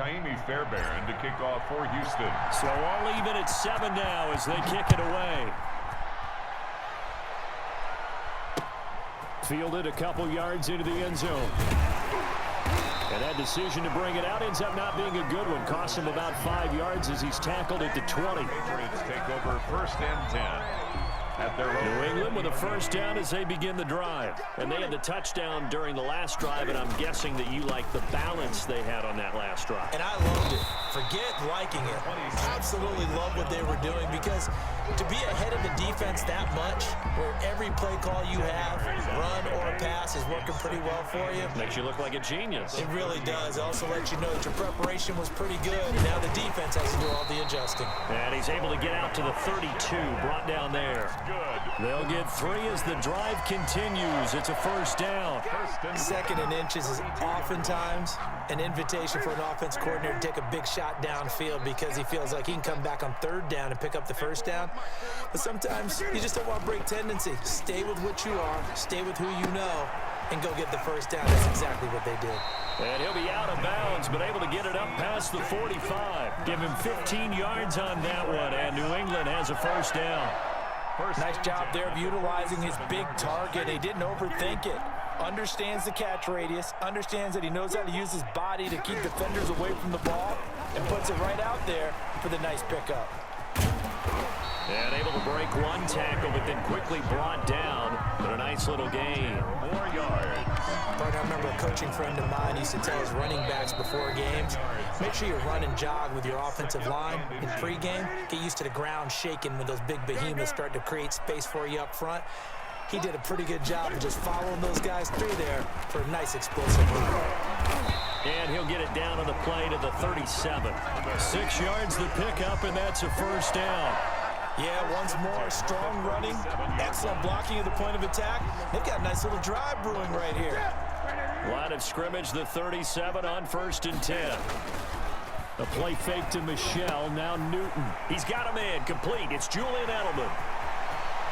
to kick off for Houston. So all even at 7 now as they kick it away. Fielded a couple yards into the end zone. And that decision to bring it out ends up not being a good one. Costs him about 5 yards as he's tackled at the 20. Patriots take over 1st and 10. At their own. New England with a first down as they begin the drive. And they had the touchdown during the last drive, and I'm guessing that you like the balance they had on that last drive. And I loved it. Forget liking it. Absolutely love what they were doing, because to be ahead of the defense that much, where every play call you have, run or a pass, is working pretty well for you. Makes you look like a genius. It really does. It also lets you know that your preparation was pretty good, and now the defense has to do all the adjusting. And he's able to get out to the 32, brought down there. They'll get 3 as the drive continues. It's a first down. 2nd and inches is oftentimes an invitation for an offense coordinator to take a big shot downfield, because he feels like he can come back on 3rd down and pick up the first down. But sometimes you just don't want to break tendency. Stay with what you are, stay with who you know, and go get the first down. That's exactly what they did. And he'll be out of bounds, but able to get it up past the 45. Give him 15 yards on that one, and New England has a first down. Nice job there of utilizing his big target. He didn't overthink it. Understands the catch radius, understands that he knows how to use his body to keep defenders away from the ball, and puts it right out there for the nice pickup. And able to break one tackle, but then quickly brought down. But a nice little gain. 4 yards. Bart, I remember a coaching friend of mine used to tell his running backs before games, make sure you run and jog with your offensive line in pregame. Get used to the ground shaking when those big behemoths start to create space for you up front. He did a pretty good job of just following those guys through there for a nice explosive move. And he'll get it down on the play to the 37. 6 yards the pickup, and that's a first down. Yeah, once more, strong running, excellent blocking at the point of attack. They've got a nice little drive brewing right here. Line of scrimmage, the 37 on 1st and 10. A play fake to Michelle, now Newton. He's got a man complete. It's Julian Edelman.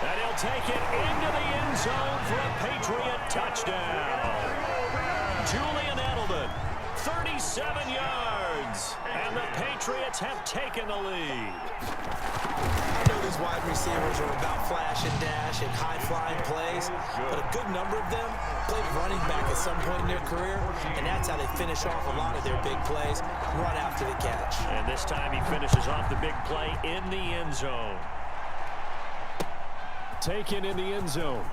And he'll take it into the end zone for a Patriot touchdown. Julian Edelman, 37 yards. And the Patriots have taken the lead. I know these wide receivers are about flash and dash and high-flying plays, but a good number of them played running back at some point in their career, and that's how they finish off a lot of their big plays, run after the catch. And this time he finishes off the big play in the end zone. Taken in the end zone.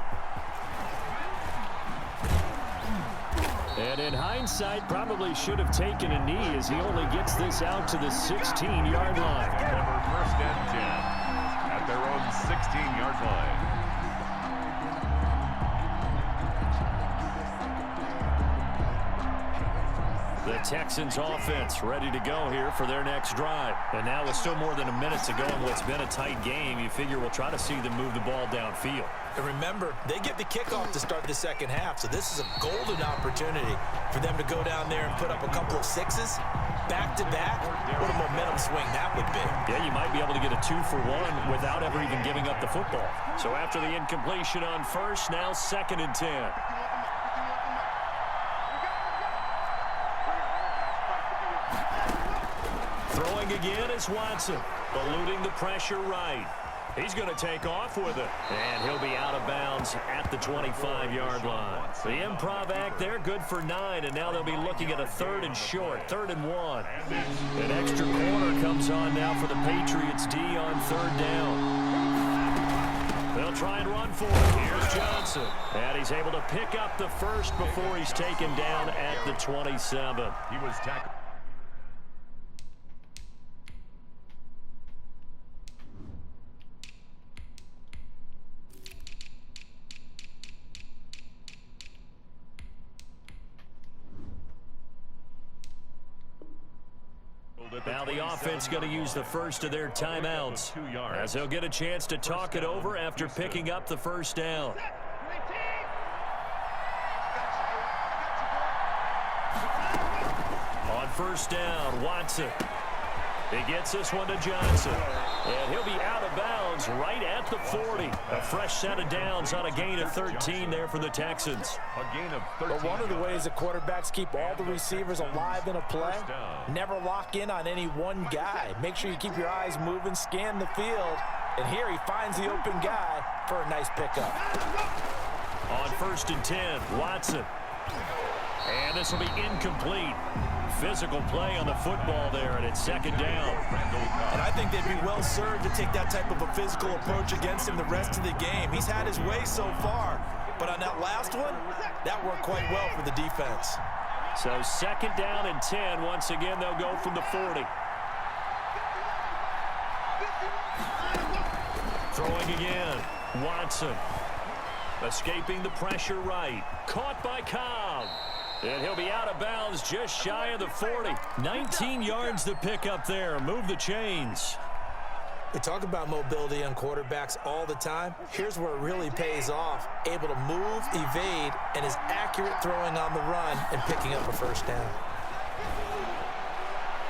And in hindsight, probably should have taken a knee as he only gets this out to the 16-yard line. Number 1st and 10 at their own 16-yard line. The Texans offense ready to go here for their next drive. And now with still more than a minute to go in what's been a tight game, you figure we'll try to see them move the ball downfield. And remember, they get the kickoff to start the second half, so this is a golden opportunity for them to go down there and put up a couple of sixes back-to-back. What a momentum swing that would be. Yeah, you might be able to get a 2-for-1 without ever even giving up the football. So after the incompletion on 1st, now 2nd and 10. Throwing again is Watson, eluding the pressure right. He's going to take off with it. And he'll be out of bounds at the 25-yard line. The improv act there, good for 9, and now they'll be looking at a 3rd and short, 3rd and 1. An extra corner comes on now for the Patriots D on 3rd down. They'll try and run for it. Here's Johnson. And he's able to pick up the first before he's taken down at the 27. He was tackled. Now the offense going to use the first of their timeouts as they'll get a chance to talk it over after picking up the first down. On 1st down, Watson. He gets this one to Johnson. And he'll be out of bounds right at the 40. A fresh set of downs on a gain of 13 there for the Texans. A gain of 13. But one of the ways that quarterbacks keep all the receivers alive in a play, never lock in on any one guy. Make sure you keep your eyes moving, scan the field, and here he finds the open guy for a nice pickup. On 1st and 10, Watson. And this will be incomplete. Physical play on the football there, and it's 2nd down. And I think they'd be well served to take that type of a physical approach against him the rest of the game. He's had his way so far, but on that last one, that worked quite well for the defense. So 2nd down and 10. Once again, they'll go from the 40. Throwing again, Watson. Escaping the pressure right. Caught by Cobb. And he'll be out of bounds just shy of the 40. 19 yards to pick up there. Move the chains. We talk about mobility on quarterbacks all the time. Here's where it really pays off. Able to move, evade, and is accurate throwing on the run and picking up a 1st down.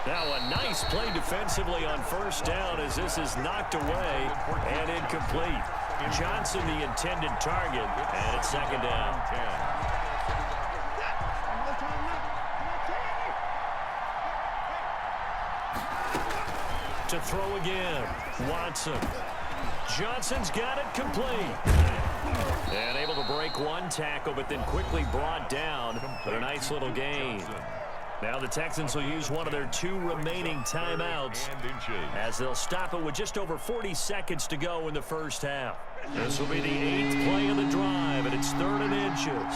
Now a nice play defensively on 1st down as this is knocked away and incomplete. Johnson the intended target, and it's 2nd down. To throw again, Watson. Johnson's got it complete. And able to break one tackle, but then quickly brought down. But a nice little gain. Now the Texans will use one of their 2 remaining timeouts as they'll stop it with just over 40 seconds to go in the 1st half. This will be the 8th play of the drive, and it's 3rd and inches.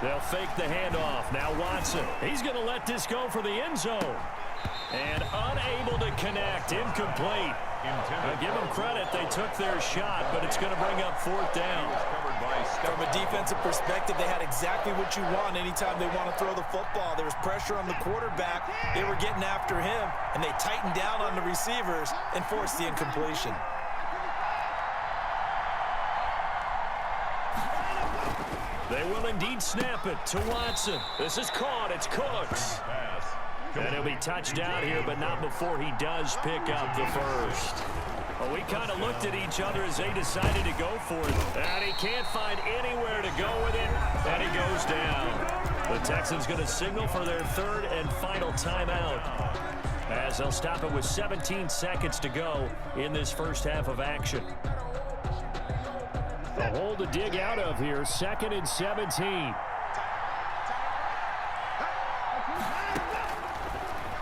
They'll fake the handoff. Now Watson. He's going to let this go for the end zone. And unable to connect. Incomplete. I'll give them credit. They took their shot, but it's going to bring up 4th down. From a defensive perspective, they had exactly what you want anytime they want to throw the football. There was pressure on the quarterback. They were getting after him, and they tightened down on the receivers and forced the incompletion. They will indeed snap it to Watson. This is caught. It's Cooks. And he'll be touched down here, but not before he does pick up the 1st. Well, we kind of looked at each other as they decided to go for it. And he can't find anywhere to go with it. And he goes down. The Texans going to signal for their 3rd and final timeout, as they'll stop it with 17 seconds to go in this 1st half of action. A hole to dig out of here. 2nd and 17.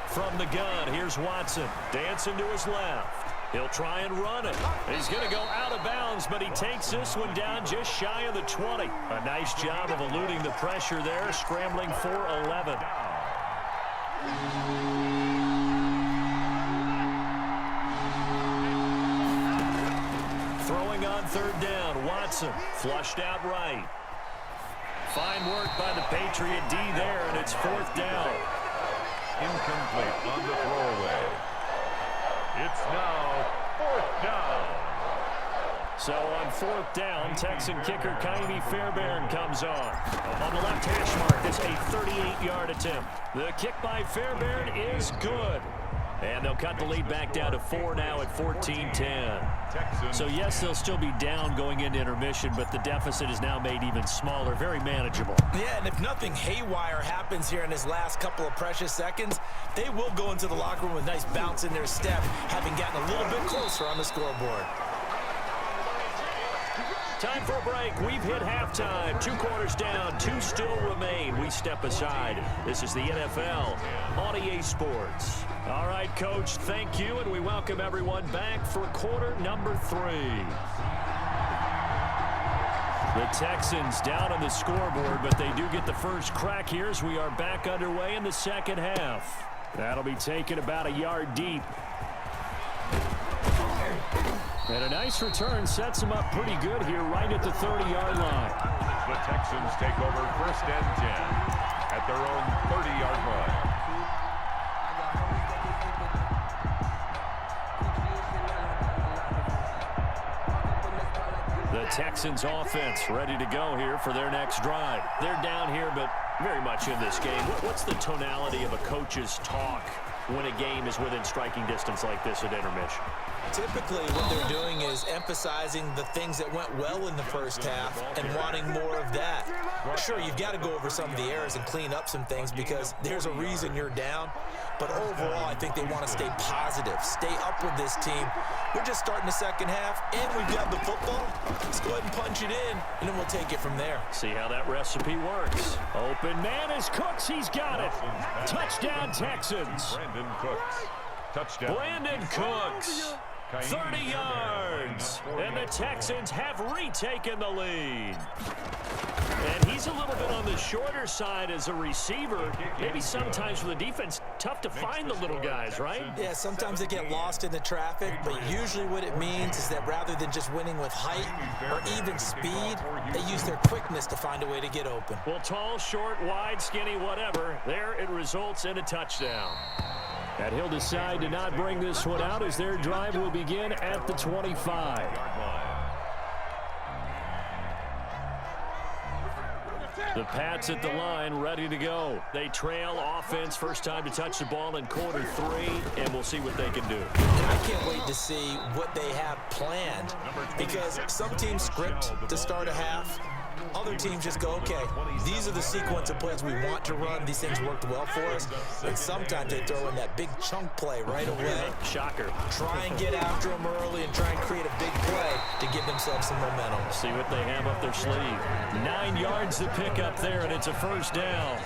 From the gun, here's Watson. Dancing to his left. He'll try and run it. He's going to go out of bounds, but he takes this one down just shy of the 20. A nice job of eluding the pressure there, scrambling for 11. Throwing on 3rd down, Watson. Flushed out right. Fine work by the Patriot D there, and it's 4th down. Incomplete on the throwaway. It's now 4th down. So on 4th down, Texan kicker Kaimi Fairbairn comes on. On the left hash mark, this a 38-yard attempt. The kick by Fairbairn is good. And they'll cut the lead back down to 4 now at 14-10. So yes, they'll still be down going into intermission, but the deficit is now made even smaller, very manageable. Yeah, and if nothing haywire happens here in his last couple of precious seconds, they will go into the locker room with a nice bounce in their step, having gotten a little bit closer on the scoreboard. Time for a break. We've hit halftime. 2 quarters down, 2 still remain. We step aside. This is the NFL on EA Sports. All right, Coach, thank you, and we welcome everyone back for quarter number 3. The Texans down on the scoreboard, but they do get the first crack here as we are back underway in the 2nd half. That'll be taken about a yard deep. And a nice return sets them up pretty good here right at the 30-yard line. The Texans take over 1st and 10 at their own 30-yard line. The Texans offense ready to go here for their next drive. They're down here, but very much in this game. What's the tonality of a coach's talk when a game is within striking distance like this at intermission? Typically, what they're doing is emphasizing the things that went well in the first half and wanting more of that. Sure, you've got to go over some of the errors and clean up some things because there's a reason you're down. But overall, I think they want to stay positive, stay up with this team. We're just starting the second half, and we've got the football. Let's go ahead and punch it in, and then we'll take it from there. See how that recipe works. Open man is Cooks. He's got it. Touchdown, Texans. Brandon Cooks. Touchdown. Brandon Cooks. 30 yards. And the Texans have retaken the lead. And he's a little bit on the shorter side as a receiver. Maybe sometimes for the defense, tough to find the little guys, right? Yeah, sometimes they get lost in the traffic, but usually what it means is that rather than just winning with height or even speed, they use their quickness to find a way to get open. Well, tall, short, wide, skinny, whatever, there it results in a touchdown. And he'll decide to not bring this one out as their drive will begin at the 25. The Pats at the line, ready to go. They trail offense, first time to touch the ball in quarter 3, and we'll see what they can do. And I can't wait to see what they have planned because some teams script to start a half. Other teams just go, okay, these are the sequence of plays we want to run. These things worked well for us. And sometimes they throw in that big chunk play right away. Shocker. Try and get after them early and try and create a big play to give themselves some momentum. See what they have up their sleeve. 9 yards to pick up there, and it's a first down.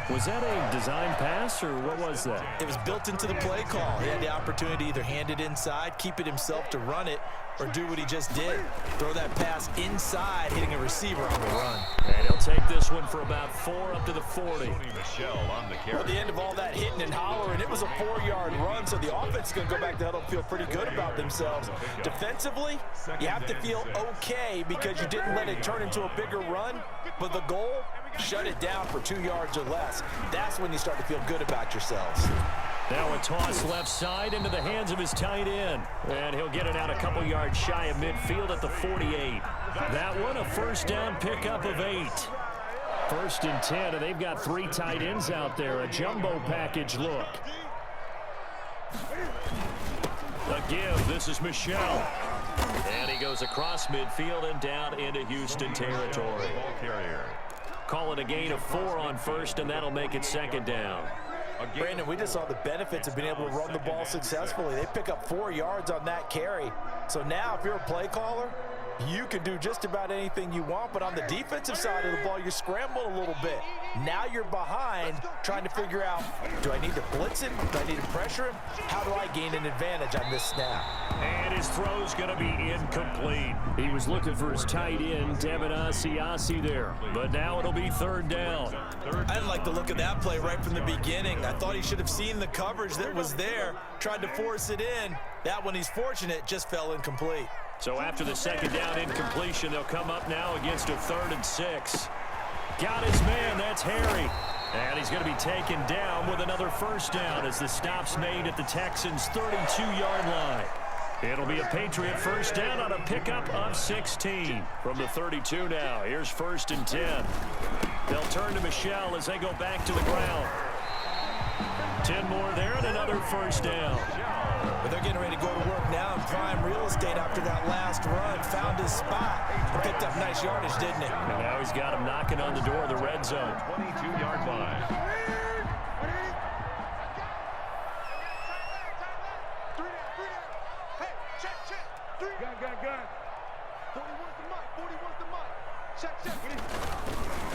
Was that a design pass, or what was that? It was built into the play call. He had the opportunity to either hand it inside, keep it himself to run it, or do what he just did. Throw that pass inside, hitting a receiver on the run. And he'll take this one for about 4 up to the 40. Well, at the end of all that hitting and hollering, it was a 4-yard run, so the offense is going to go back to huddle and feel pretty good about themselves. Defensively, you have to feel okay because you didn't let it turn into a bigger run, but the goal, shut it down for 2 yards or less. That's when you start to feel good about yourselves. Now a toss left side into the hands of his tight end. And he'll get it out a couple yards shy of midfield at the 48. That one, a first down pickup of 8. 1st and 10, and they've got 3 tight ends out there. A jumbo package look. A give. This is Michel. And he goes across midfield and down into Houston territory. Call it a gain of 4 on first, and that'll make it 2nd down. Brandon, we just saw the benefits of being able to run the ball successfully. They pick up 4 yards on that carry. So now if you're a play caller, you can do just about anything you want, but on the defensive side of the ball, you're scrambling a little bit. Now you're behind, trying to figure out, do I need to blitz him? Do I need to pressure him? How do I gain an advantage on this snap? And his throw's going to be incomplete. He was looking for his tight end, Devin Asiasi there, but now it'll be 3rd down. I didn't like the look of that play right from the beginning. I thought he should have seen the coverage that was there, tried to force it in. That one, he's fortunate, just fell incomplete. So after the 2nd down incompletion, they'll come up now against a 3rd and 6. Got his man, that's Harry. And he's going to be taken down with another first down as the stop's made at the Texans' 32-yard line. It'll be a Patriot first down on a pickup of 16 from the 32 now. Here's 1st and 10. They'll turn to Michel as they go back to the ground. 10 more there and another first down. But they're getting ready to go to work now in prime real estate after that last run. Found his spot. Picked up nice yardage, didn't he? And now he's got him knocking on the door of the red zone. 22-yard line.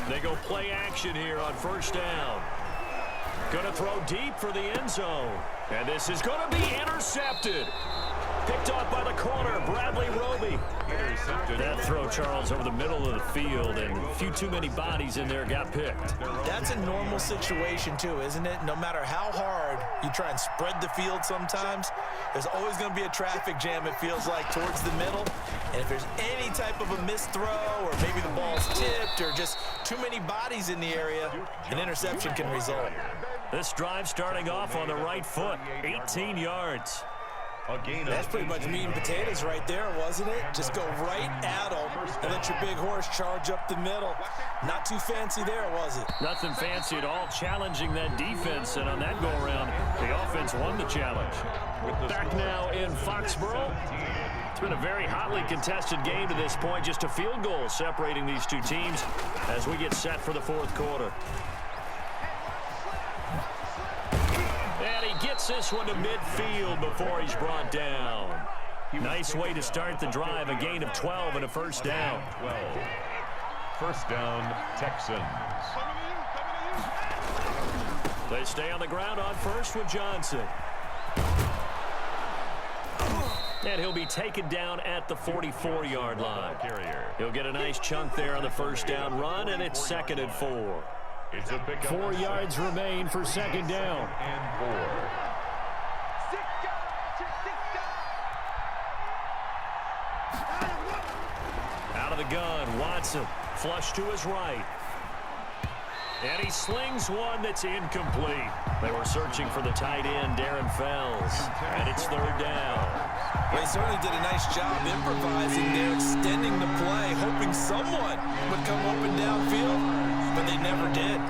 They go play action here on first down. Going to throw deep for the end zone. And this is going to be intercepted. Picked off by the corner, Bradley Roby. That throw, Charles, over the middle of the field, and a few too many bodies in there got picked. That's a normal situation, too, isn't it? No matter how hard you try and spread the field sometimes, there's always going to be a traffic jam, it feels like, towards the middle. And if there's any type of a missed throw, or maybe the ball's tipped, or just too many bodies in the area, an interception can result. This drive starting off on the right foot, 18 yards. A gain That's of pretty much meat and potatoes right there, wasn't it? Just go right at them and let your big horse charge up the middle. Not too fancy there, was it? Nothing fancy at all, challenging that defense, and on that go-around, the offense won the challenge. Back now in Foxborough. It's been a very hotly contested game to this point, just a field goal separating these two teams as we get set for the fourth quarter. And he gets this one to midfield before he's brought down. Nice way to start the drive, a gain of 12 and a first down. 12. First down, Texans. They stay on the ground on first with Johnson. And he'll be taken down at the 44-yard line. He'll get a nice chunk there on the first down run, and it's 2nd and 4. It's a pickup. 4 yards remain for 2nd down. And 4. Out of the gun, Watson, flush to his right. And he slings one that's incomplete. They were searching for the tight end, Darren Fells, and it's 3rd down. They certainly did a nice job improvising there, extending the play, hoping someone would come open downfield, but they never did.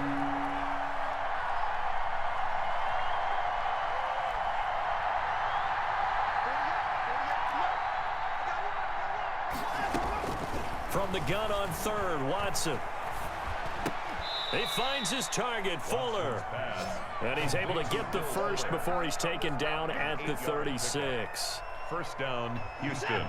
From the gun on 3rd, Watson. He finds his target, Fuller. And he's able to get the first before he's taken down at the 36. First down, Houston.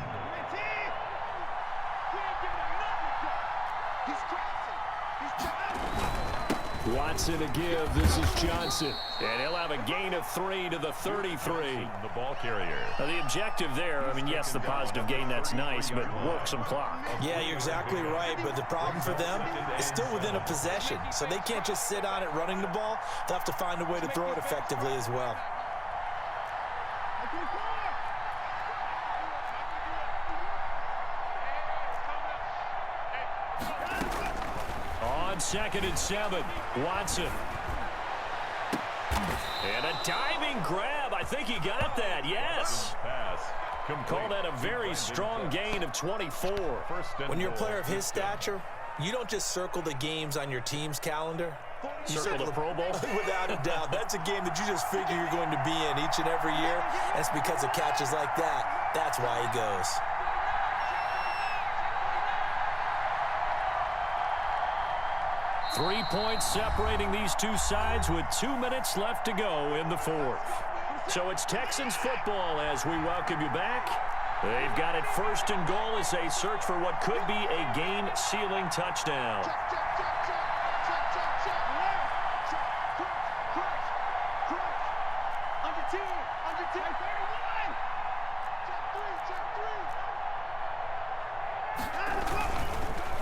Watson to give. This is Johnson. And he'll have a gain of 3 to the 33. The ball carrier. Now, the objective there, I mean, yes, the positive gain, that's nice, but work some clock. Yeah, you're exactly right, but the problem for them is still within a possession, so they can't just sit on it running the ball. They'll have to find a way to throw it effectively as well. On 2nd and 7, Watson. And a diving grab. I think he got that, yes. Call that a very strong gain of 24. When you're a player of his stature, you don't just circle the games on your team's calendar. You Circle the Pro Bowl? Without a doubt. That's a game that you just figure you're going to be in each and every year. And it's because of catches like that. That's why he goes. Three points separating these two sides with 2 minutes left to go in the fourth. So it's Texans football as we welcome you back. They've got it 1st and goal as they search for what could be a game-sealing touchdown.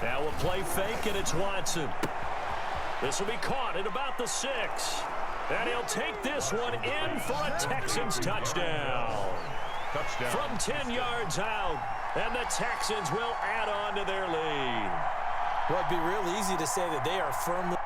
Now we'll play fake, and it's Watson. This will be caught at about the 6. And he'll take this one in for a Texans touchdown. From 10 yards out, and the Texans will add on to their lead. Well, it'd be real easy to say that they are firmly